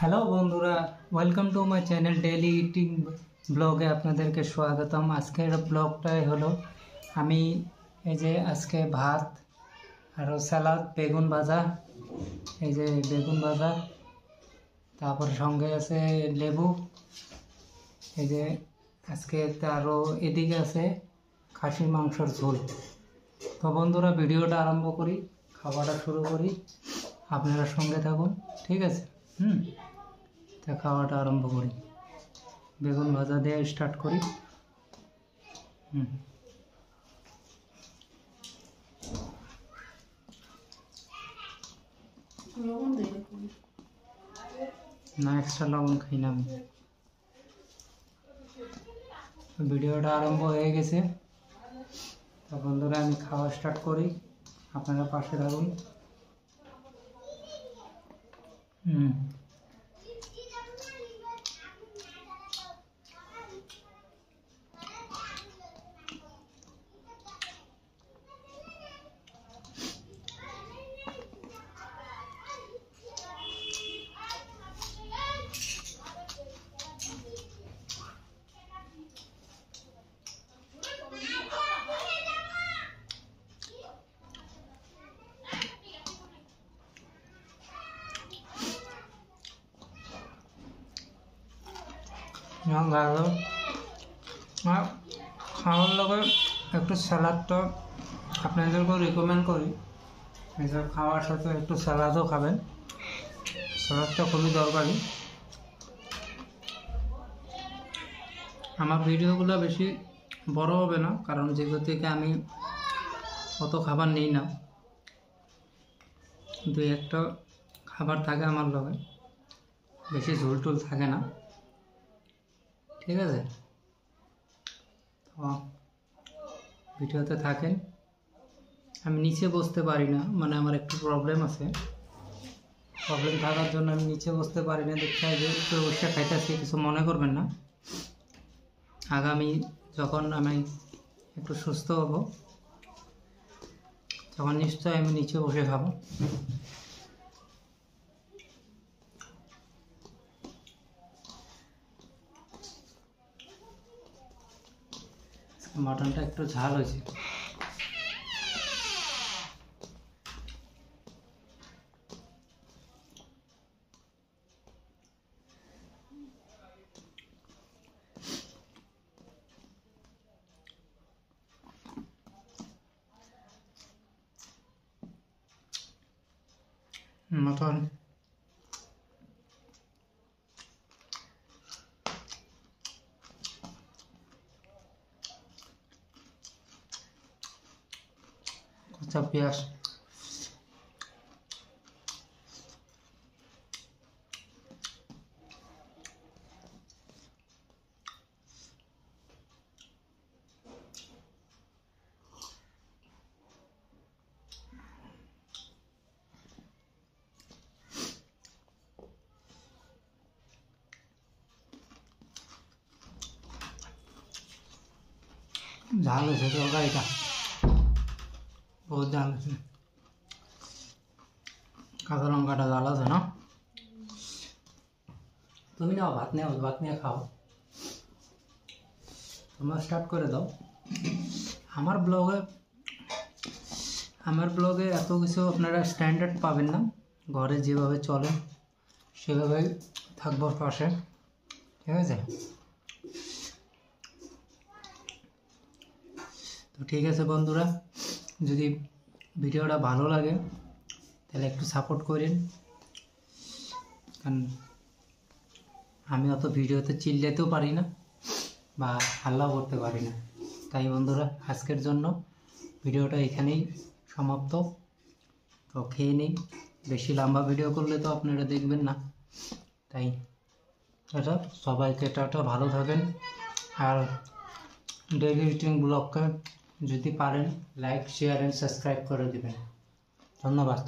Hello বন্ধুরা, welcome to my channel daily eating ব্লগে আপনাদেরকে স্বাগতম। আজকের ব্লগটাই হলো আমি এই যে আজকে ভাত আর সালাদ, বেগুন ভাজা, এই যে বেগুন ভাজা, তারপর সঙ্গে আছে লেবু, এই যে আজকে আরও এদিকে আছে খাসির মাংসের ঝোল। তো বন্ধুরা ভিডিওটা আরম্ভ করি, খাওয়াটা শুরু করি, আপনারা সঙ্গে থাকুন, ঠিক আছে? তা খাওয়াটা আরম্ভ করি, বেগুন ভাজা দিয়ে স্টার্ট করি। না, এক্সট্রা লবণ খাই না আমি। ভিডিওটা আরম্ভ হয়ে গেছে, তো বন্ধুরা আমি খাওয়া স্টার্ট করি, আপনারা পাশে থাকুন। ভালো খাওয়ার লগে একটু স্যালাডটা আপনাদেরকেও রিকমেন্ড করি, এসব খাওয়ার সাথে একটু স্যালাডও খাবেন, স্যালাডটা খুবই দরকারি। আমার ভিডিওগুলো বেশি বড় হবে না, কারণ যেগুলো থেকে আমি অত খাবার নিই না, দুই একটা খাবার থাকে আমার লগে, বেশি ঝোল টোল থাকে না, ঠিক আছে? তো ভিডিওতে থাকেন। আমি নিচে বসতে পারি না, মানে আমার একটু প্রবলেম আছে, প্রবলেম থাকার জন্য আমি নিচে বসতে পারি না। দেখতে যে একটু বসে খাইতেছি, কিছু মনে করবেন না। আগামী যখন আমি একটু সুস্থ হব তখন নিশ্চয়ই আমি নিচে বসে খাবো। মাটনটা একটু ঝাল হয়েছে। মটন কাঁচা পেঁয়াজ, ঝাল হয়েছে তরকারিটা, বহুত ঝাল হয়েছে। কাঁচা লঙ্কাটা ঝাল আছে না? তুমি নাও ভাত নিয়ে খাও, তোমরা স্টার্ট করে দাও। আমার ব্লগে এত কিছু আপনারা স্ট্যান্ডার্ড পাবেন না, ঘরে যেভাবে চলে সেভাবেই থাকবো পাশে, ঠিক আছে? তো ঠিক আছে বন্ধুরা, যদি ভিডিওটা ভালো লাগে তাহলে একটু সাপোর্ট করেন, কারণ আমি অত ভিডিওতে চিল্লাতেও পারি না বা হাল্লাও করতে পারি না। তাই বন্ধুরা আজকের জন্য ভিডিওটা এখানেই সমাপ্ত। তো খেয়ে নিই, বেশি লম্বা ভিডিও করলে তো আপনারা দেখবেন না, তাই এটা সবাইকে টাটা, ভালো থাকেন। আর ডেইলি ইটিং ব্লগকে যদি পারেন লাইক, শেয়ার অ্যান্ড সাবস্ক্রাইব করে দেবেন। ধন্যবাদ।